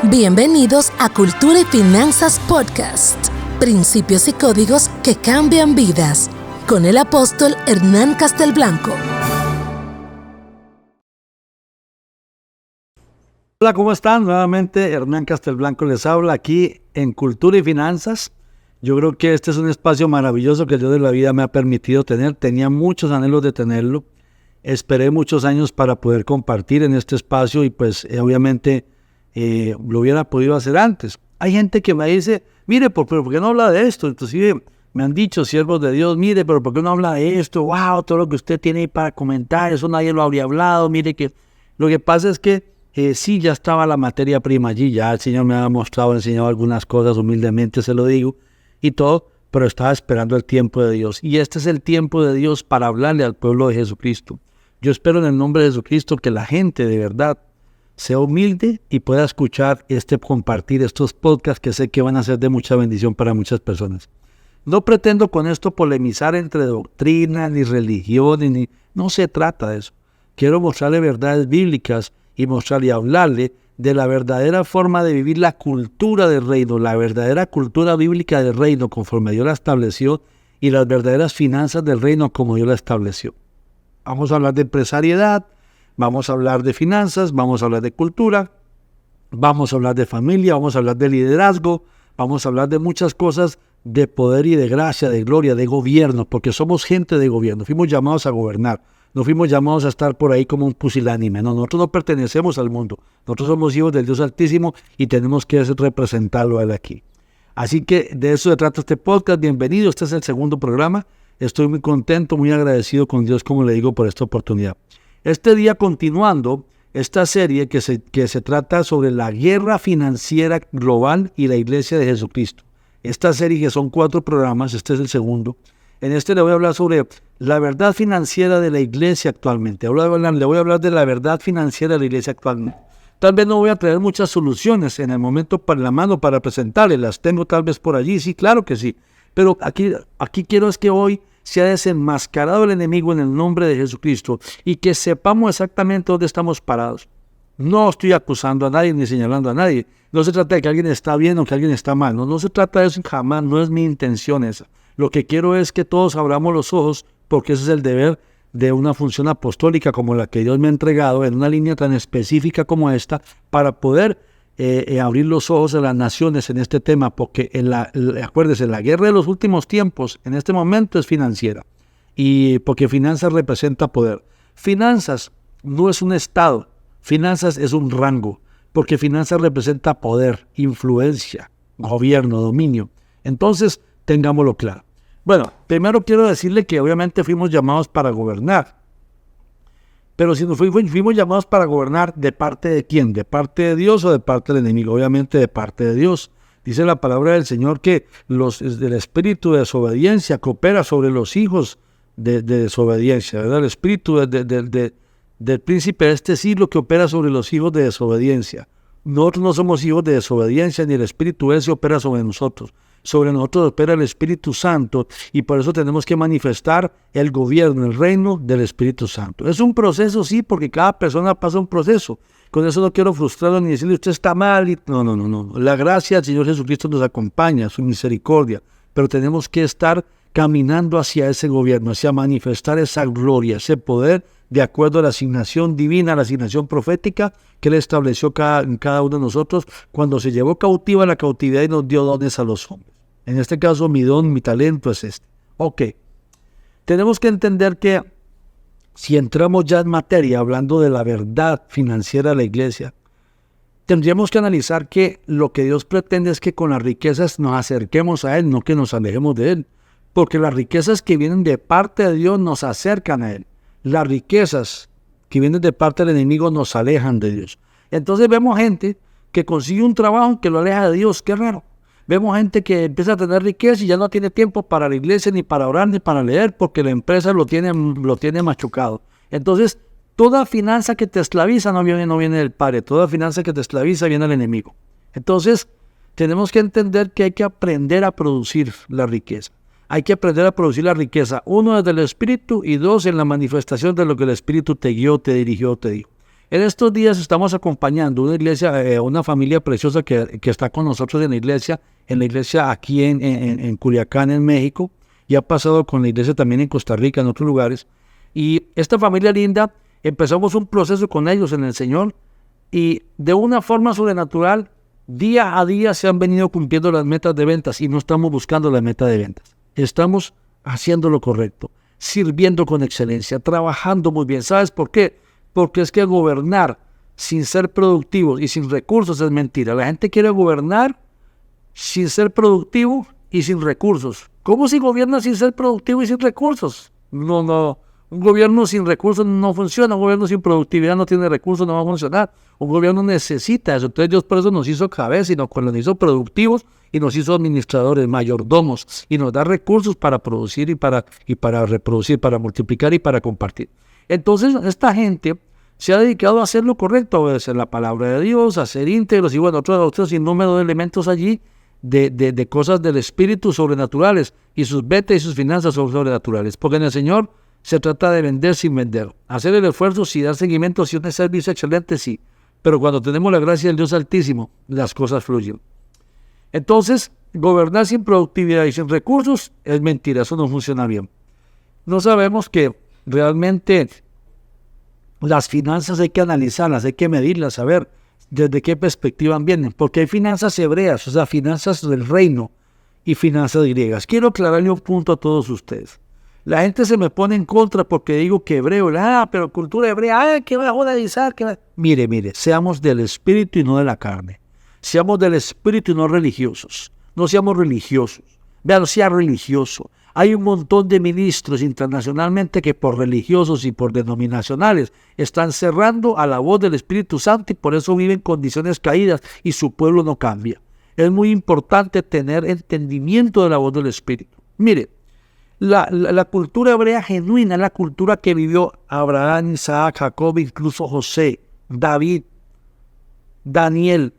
Bienvenidos a Cultura y Finanzas Podcast. Principios y códigos que cambian vidas. Con el apóstol Hernán Castelblanco. Hola, ¿cómo están? Nuevamente Hernán Castelblanco les habla aquí en Cultura y Finanzas. Yo creo que este es un espacio maravilloso que Dios de la vida me ha permitido tener. Tenía muchos anhelos de tenerlo. Esperé muchos años para poder compartir en este espacio y pues obviamente lo hubiera podido hacer antes. Hay gente que me dice, mire, ¿por qué no habla de esto? Inclusive me han dicho siervos de Dios, mire, pero ¿por qué no habla de esto? Wow, todo lo que usted tiene ahí para comentar, eso nadie lo habría hablado. Mire que lo que pasa es que sí, ya estaba la materia prima allí, ya el Señor me ha enseñado algunas cosas, humildemente se lo digo, y todo, pero estaba esperando el tiempo de Dios. Y este es el tiempo de Dios para hablarle al pueblo de Jesucristo. Yo espero en el nombre de Jesucristo que la gente de verdad sea humilde y pueda escuchar compartir estos podcasts que sé que van a ser de mucha bendición para muchas personas. No pretendo con esto polemizar entre doctrina, ni religión, no se trata de eso. Quiero mostrarle verdades bíblicas y mostrarle y hablarle de la verdadera forma de vivir la cultura del reino, la verdadera cultura bíblica del reino conforme Dios la estableció y las verdaderas finanzas del reino como Dios la estableció. Vamos a hablar de empresariedad, vamos a hablar de finanzas, vamos a hablar de cultura, vamos a hablar de familia, vamos a hablar de liderazgo, vamos a hablar de muchas cosas de poder y de gracia, de gloria, de gobierno, porque somos gente de gobierno, fuimos llamados a gobernar, no fuimos llamados a estar por ahí como un pusilánime, no, nosotros no pertenecemos al mundo, nosotros somos hijos del Dios Altísimo y tenemos que representarlo a Él aquí. Así que de eso se trata este podcast, bienvenido, este es el segundo programa, estoy muy contento, muy agradecido con Dios, como le digo, por esta oportunidad. Este día continuando esta serie que se trata sobre la guerra financiera global y la iglesia de Jesucristo. Esta serie que son 4 programas, este es el segundo. En este le voy a hablar sobre la verdad financiera de la iglesia actualmente. Le voy a hablar de la verdad financiera de la iglesia actualmente. Tal vez no voy a traer muchas soluciones en el momento para la mano para presentarles. Las tengo tal vez por allí, sí, claro que sí. Pero aquí quiero es que hoy se ha desenmascarado el enemigo en el nombre de Jesucristo y que sepamos exactamente dónde estamos parados. No estoy acusando a nadie ni señalando a nadie. No se trata de que alguien está bien o que alguien está mal. No se trata de eso jamás, no es mi intención esa. Lo que quiero es que todos abramos los ojos porque ese es el deber de una función apostólica como la que Dios me ha entregado en una línea tan específica como esta para poder abrir los ojos de las naciones en este tema, porque acuérdese, la guerra de los últimos tiempos en este momento es financiera, y porque finanzas representa poder. Finanzas no es un estado, finanzas es un rango, porque finanzas representa poder, influencia, gobierno, dominio. Entonces, tengámoslo claro. Bueno, primero quiero decirle que obviamente fuimos llamados para gobernar. Pero si nos fuimos llamados para gobernar, ¿de parte de quién? ¿De parte de Dios o de parte del enemigo? Obviamente de parte de Dios. Dice la palabra del Señor que el espíritu de desobediencia coopera sobre los hijos de desobediencia, ¿verdad? El espíritu del príncipe de este siglo que opera sobre los hijos de desobediencia. Nosotros no somos hijos de desobediencia, ni el espíritu ese opera sobre nosotros. Sobre nosotros opera el Espíritu Santo y por eso tenemos que manifestar el gobierno, el reino del Espíritu Santo. Es un proceso, sí, porque cada persona pasa un proceso. Con eso no quiero frustrarlo ni decirle usted está mal. No. La gracia del Señor Jesucristo nos acompaña, su misericordia, pero tenemos que estar caminando hacia ese gobierno, hacia manifestar esa gloria, ese poder de acuerdo a la asignación divina, la asignación profética que Él estableció en cada uno de nosotros cuando se llevó cautiva la cautividad y nos dio dones a los hombres. En este caso, mi don, mi talento es este. Ok. Tenemos que entender que si entramos ya en materia, hablando de la verdad financiera de la iglesia, tendríamos que analizar que lo que Dios pretende es que con las riquezas nos acerquemos a Él, no que nos alejemos de Él. Porque las riquezas que vienen de parte de Dios nos acercan a Él. Las riquezas que vienen de parte del enemigo nos alejan de Dios. Entonces vemos gente que consigue un trabajo que lo aleja de Dios. Qué raro. Vemos gente que empieza a tener riqueza y ya no tiene tiempo para la iglesia, ni para orar, ni para leer, porque la empresa lo tiene machucado. Entonces, toda finanza que te esclaviza no viene del Padre. Toda finanza que te esclaviza viene del enemigo. Entonces, tenemos que entender que hay que aprender a producir la riqueza. Hay que aprender a producir la riqueza. 1, desde el Espíritu, y 2, en la manifestación de lo que el Espíritu te guió, te dirigió, te dijo. En estos días estamos acompañando una iglesia, una familia preciosa que está con nosotros en la iglesia aquí en Culiacán, en México, y ha pasado con la iglesia también en Costa Rica, en otros lugares. Y esta familia linda, empezamos un proceso con ellos en el Señor, y de una forma sobrenatural, día a día se han venido cumpliendo las metas de ventas, y no estamos buscando la meta de ventas. Estamos haciendo lo correcto, sirviendo con excelencia, trabajando muy bien. ¿Sabes por qué? Porque es que gobernar sin ser productivos y sin recursos es mentira. La gente quiere gobernar sin ser productivo y sin recursos. ¿Cómo se gobierna sin ser productivo y sin recursos? No. Un gobierno sin recursos no funciona. Un gobierno sin productividad no tiene recursos, no va a funcionar. Un gobierno necesita eso. Entonces Dios por eso nos hizo cabeza y nos hizo productivos y nos hizo administradores, mayordomos, y nos da recursos para producir y para reproducir, para multiplicar y para compartir. Entonces esta gente se ha dedicado a hacer lo correcto, a obedecer la palabra de Dios, a ser íntegros y bueno, otros sinnúmero de elementos allí de cosas del espíritu sobrenaturales, y sus betas y sus finanzas son sobrenaturales, porque en el Señor se trata de vender sin vender, hacer el esfuerzo sí, dar seguimiento si un servicio excelente sí, pero cuando tenemos la gracia del Dios Altísimo, las cosas fluyen. Entonces, gobernar sin productividad y sin recursos es mentira, eso no funciona bien. No sabemos que realmente las finanzas hay que analizarlas, hay que medirlas, saber desde qué perspectiva vienen, porque hay finanzas hebreas, o sea, finanzas del reino y finanzas griegas. Quiero aclararle un punto a todos ustedes. La gente se me pone en contra porque digo que hebreo, pero cultura hebrea, ¿qué va a judaizar? Mire, seamos del espíritu y no de la carne. Seamos del espíritu y no religiosos. No seamos religiosos. Vean, no sea religioso. Hay un montón de ministros internacionalmente que por religiosos y por denominacionales están cerrando a la voz del Espíritu Santo y por eso viven en condiciones caídas y su pueblo no cambia. Es muy importante tener entendimiento de la voz del Espíritu. Mire, la cultura hebrea genuina es la cultura que vivió Abraham, Isaac, Jacob, incluso José, David, Daniel,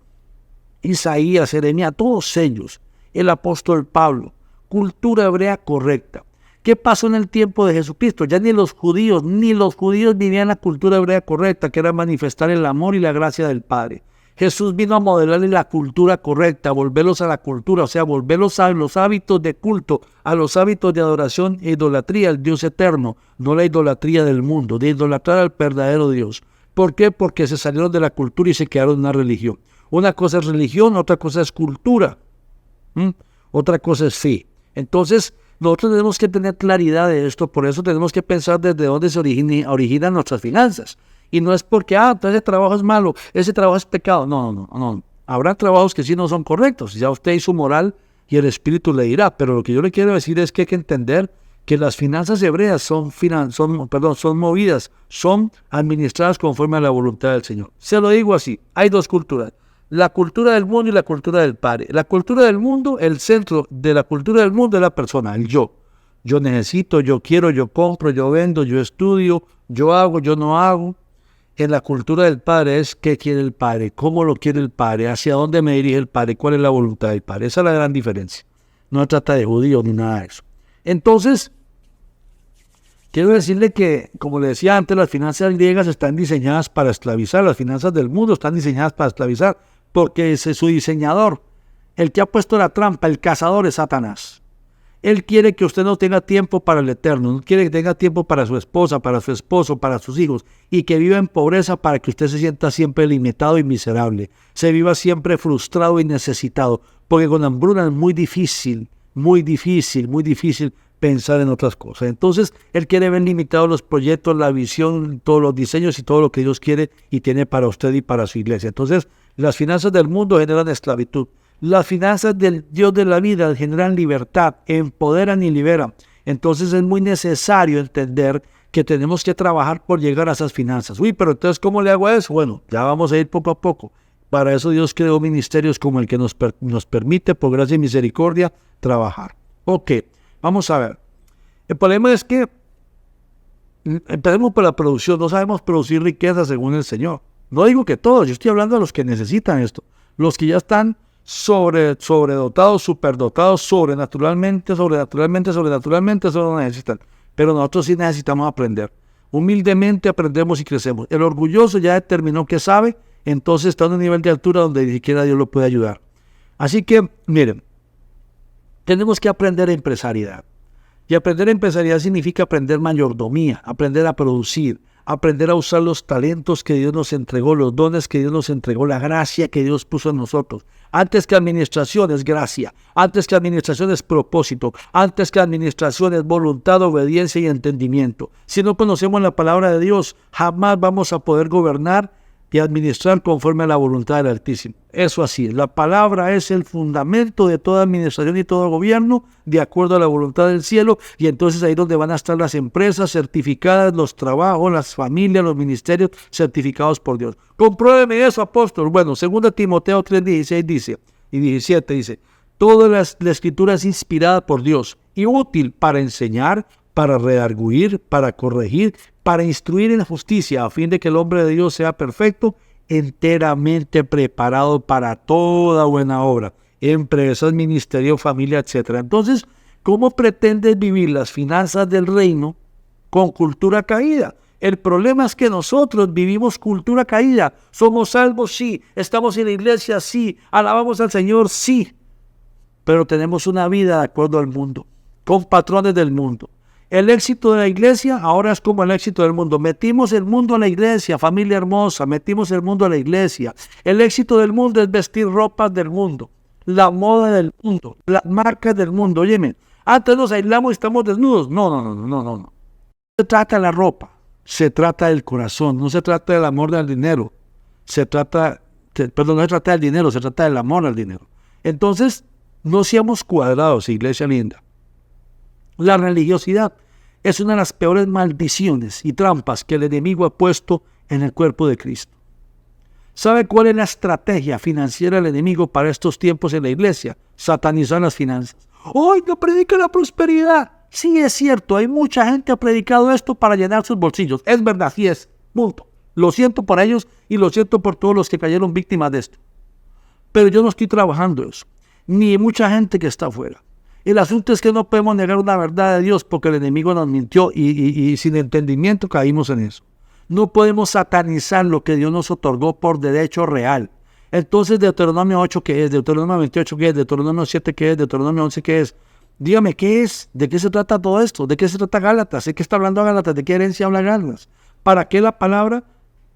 Isaías, Jeremías, todos ellos, el apóstol Pablo. Cultura hebrea correcta. ¿Qué pasó en el tiempo de Jesucristo? Ya ni los judíos vivían la cultura hebrea correcta, que era manifestar el amor y la gracia del Padre. Jesús vino a modelarles la cultura correcta, volverlos a la cultura, o sea, volverlos a los hábitos de culto, a los hábitos de adoración e idolatría al Dios eterno, no la idolatría del mundo, de idolatrar al verdadero Dios. ¿Por qué? Porque se salieron de la cultura y se quedaron en una religión. Una cosa es religión, otra cosa es cultura. Otra cosa es fe. Entonces, nosotros tenemos que tener claridad de esto, por eso tenemos que pensar desde dónde se originan nuestras finanzas. Y no es porque, entonces ese trabajo es malo, ese trabajo es pecado. No. Habrá trabajos que sí no son correctos, ya usted y su moral y el espíritu le dirá, pero lo que yo le quiero decir es que hay que entender que las finanzas hebreas son movidas, son administradas conforme a la voluntad del Señor. Se lo digo así, hay dos culturas. La cultura del mundo y la cultura del Padre. La cultura del mundo, el centro de la cultura del mundo es la persona, el yo. Yo necesito, yo quiero, yo compro, yo vendo, yo estudio, yo hago, yo no hago. En la cultura del Padre es qué quiere el Padre, cómo lo quiere el Padre, hacia dónde me dirige el Padre, cuál es la voluntad del Padre. Esa es la gran diferencia. No se trata de judíos ni nada de eso. Entonces, quiero decirle que, como le decía antes, las finanzas griegas están diseñadas para esclavizar. Las finanzas del mundo están diseñadas para esclavizar. Porque ese es su diseñador, el que ha puesto la trampa, el cazador es Satanás. Él quiere que usted no tenga tiempo para el eterno, no quiere que tenga tiempo para su esposa, para su esposo, para sus hijos, y que viva en pobreza para que usted se sienta siempre limitado y miserable, se viva siempre frustrado y necesitado, porque con hambruna es muy difícil pensar en otras cosas. Entonces, él quiere ver limitados los proyectos, la visión, todos los diseños y todo lo que Dios quiere y tiene para usted y para su iglesia. Entonces, las finanzas del mundo generan esclavitud. Las finanzas del Dios de la vida generan libertad, empoderan y liberan. Entonces es muy necesario entender que tenemos que trabajar por llegar a esas finanzas. Pero entonces, ¿cómo le hago a eso? Bueno, ya vamos a ir poco a poco. Para eso Dios creó ministerios como el que nos permite, por gracia y misericordia, trabajar. Ok, vamos a ver. El problema es que empecemos por la producción. No sabemos producir riqueza según el Señor. No digo que todos, yo estoy hablando de los que necesitan esto. Los que ya están sobredotados, superdotados, sobrenaturalmente, eso lo necesitan. Pero nosotros sí necesitamos aprender. Humildemente aprendemos y crecemos. El orgulloso ya determinó que sabe, entonces está en un nivel de altura donde ni siquiera Dios lo puede ayudar. Así que, miren, tenemos que aprender empresariedad. Y aprender empresariedad significa aprender mayordomía, aprender a producir, aprender a usar los talentos que Dios nos entregó, los dones que Dios nos entregó, la gracia que Dios puso en nosotros. Antes que administración es gracia, antes que administración es propósito, antes que administración es voluntad, obediencia y entendimiento. Si no conocemos la palabra de Dios, jamás vamos a poder gobernar y administrar conforme a la voluntad del Altísimo. Eso así es. La palabra es el fundamento de toda administración y todo gobierno, de acuerdo a la voluntad del cielo, y entonces ahí es donde van a estar las empresas certificadas, los trabajos, las familias, los ministerios certificados por Dios. Compruébeme eso, apóstol. Bueno, 2 Timoteo 3:16 dice, y 17 dice, toda la escritura es inspirada por Dios y útil para enseñar, para redarguir, para corregir, para instruir en la justicia, a fin de que el hombre de Dios sea perfecto, enteramente preparado para toda buena obra, empresas, ministerio, familia, etc. Entonces, ¿cómo pretendes vivir las finanzas del reino con cultura caída? El problema es que nosotros vivimos cultura caída. Somos salvos, sí. Estamos en la iglesia, sí. Alabamos al Señor, sí. Pero tenemos una vida de acuerdo al mundo, con patrones del mundo. El éxito de la iglesia ahora es como el éxito del mundo. Metimos el mundo a la iglesia, familia hermosa, metimos el mundo a la iglesia. El éxito del mundo es vestir ropas del mundo, la moda del mundo, las marcas del mundo. Óyeme, antes nos aislamos y estamos desnudos. No. Se trata de la ropa, se trata del corazón, no se trata del amor del dinero. No se trata del dinero, se trata del amor al dinero. Entonces, no seamos cuadrados, iglesia linda. La religiosidad es una de las peores maldiciones y trampas que el enemigo ha puesto en el cuerpo de Cristo. ¿Sabe cuál es la estrategia financiera del enemigo para estos tiempos en la iglesia? Satanizar las finanzas. ¡Hoy no predica la prosperidad! Sí, es cierto, hay mucha gente que ha predicado esto para llenar sus bolsillos. Es verdad, sí es. Punto. Lo siento por ellos y lo siento por todos los que cayeron víctimas de esto. Pero yo no estoy trabajando eso, ni mucha gente que está afuera. El asunto es que no podemos negar una verdad de Dios porque el enemigo nos mintió y sin entendimiento caímos en eso. No podemos satanizar lo que Dios nos otorgó por derecho real. Entonces, Deuteronomio 8, ¿qué es? Deuteronomio 28, ¿qué es? Deuteronomio 7, ¿qué es? Deuteronomio 11, ¿qué es? Dígame, ¿qué es? ¿De qué se trata todo esto? ¿De qué se trata Gálatas? ¿De qué está hablando Gálatas? ¿De qué herencia habla Gálatas? ¿Para qué la palabra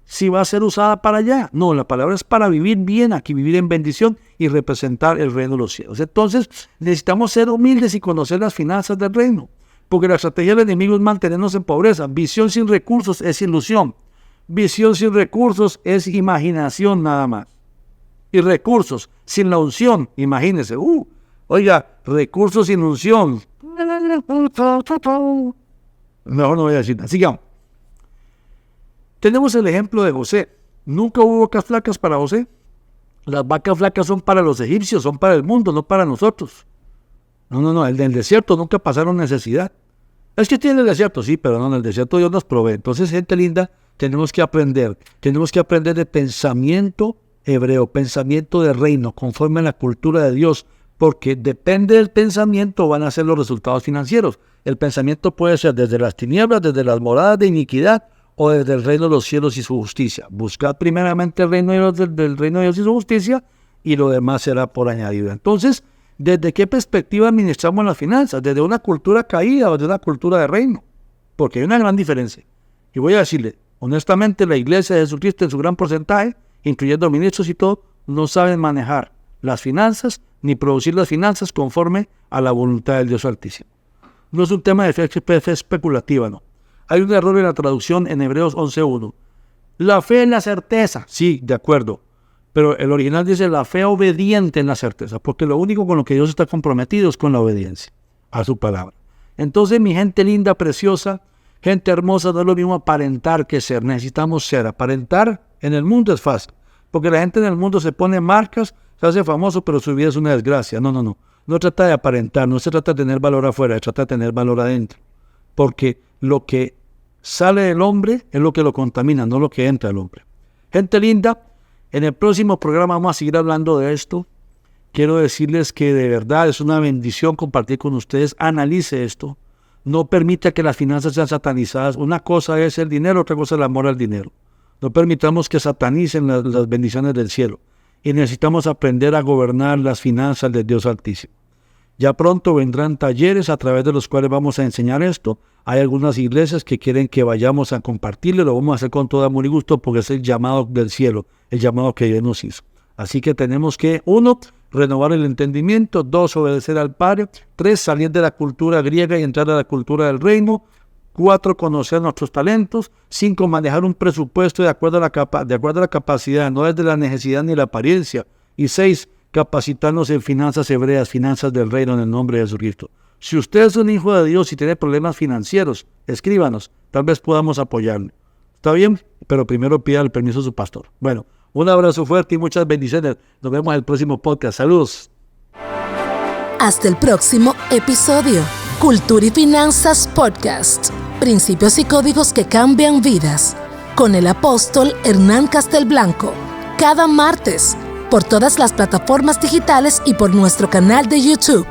si va a ser usada para allá? No, la palabra es para vivir bien aquí, vivir en bendición y representar el reino de los cielos. Entonces, necesitamos ser humildes y conocer las finanzas del reino, porque la estrategia del enemigo es mantenernos en pobreza. Visión sin recursos es ilusión. Visión sin recursos es imaginación nada más. Y recursos sin la unción, imagínense. Oiga, recursos sin unción. Mejor no voy a decir nada. Sigamos. Tenemos el ejemplo de José. Nunca hubo vacas flacas para José. Las vacas flacas son para los egipcios, son para el mundo, no para nosotros. No, el del desierto nunca pasaron necesidad. Es que tiene el desierto, sí, pero no, en el desierto Dios nos provee. Entonces, gente linda, tenemos que aprender de pensamiento hebreo, pensamiento de reino, conforme a la cultura de Dios, porque depende del pensamiento van a ser los resultados financieros. El pensamiento puede ser desde las tinieblas, desde las moradas de iniquidad, o desde el reino de los cielos y su justicia. Buscad primeramente el reino de Dios, del reino de Dios y su justicia, y lo demás será por añadidura. Entonces, ¿desde qué perspectiva administramos las finanzas? ¿Desde una cultura caída o desde una cultura de reino? Porque hay una gran diferencia. Y voy a decirle, honestamente, la iglesia de Jesucristo en su gran porcentaje, incluyendo ministros y todo, no saben manejar las finanzas ni producir las finanzas conforme a la voluntad del Dios Altísimo. No es un tema de fe especulativa, no. Hay un error en la traducción en Hebreos 11.1. La fe en la certeza. Sí, de acuerdo. Pero el original dice la fe obediente en la certeza. Porque lo único con lo que Dios está comprometido es con la obediencia a su palabra. Entonces, mi gente linda, preciosa, gente hermosa, no es lo mismo aparentar que ser. Necesitamos ser. Aparentar en el mundo es fácil. Porque la gente en el mundo se pone marcas, se hace famoso, pero su vida es una desgracia. No. No trata de aparentar, no se trata de tener valor afuera, se trata de tener valor adentro. Porque lo que sale del hombre es lo que lo contamina, no lo que entra del hombre. Gente linda, en el próximo programa vamos a seguir hablando de esto. Quiero decirles que de verdad es una bendición compartir con ustedes. Analice esto. No permita que las finanzas sean satanizadas. Una cosa es el dinero, otra cosa es el amor al dinero. No permitamos que satanicen las bendiciones del cielo. Y necesitamos aprender a gobernar las finanzas del Dios Altísimo. Ya pronto vendrán talleres a través de los cuales vamos a enseñar esto. Hay algunas iglesias que quieren que vayamos a compartirlo. Lo vamos a hacer con todo amor y gusto porque es el llamado del cielo, el llamado que Dios nos hizo. Así que tenemos que, 1, renovar el entendimiento, 2, obedecer al Padre, 3, salir de la cultura griega y entrar a la cultura del reino, 4, conocer nuestros talentos, 5, manejar un presupuesto de acuerdo a la capacidad, no desde la necesidad ni la apariencia, y 6, capacitarnos en finanzas hebreas, finanzas del reino en el nombre de Jesucristo. Si usted es un hijo de Dios y tiene problemas financieros, escríbanos, tal vez podamos apoyarle. ¿Está bien? Pero primero pida el permiso de su pastor. Bueno, un abrazo fuerte y muchas bendiciones. Nos vemos en el próximo podcast. Saludos. Hasta el próximo episodio. Cultura y Finanzas Podcast. Principios y códigos que cambian vidas. Con el apóstol Hernán Castelblanco. Cada martes. Por todas las plataformas digitales y por nuestro canal de YouTube.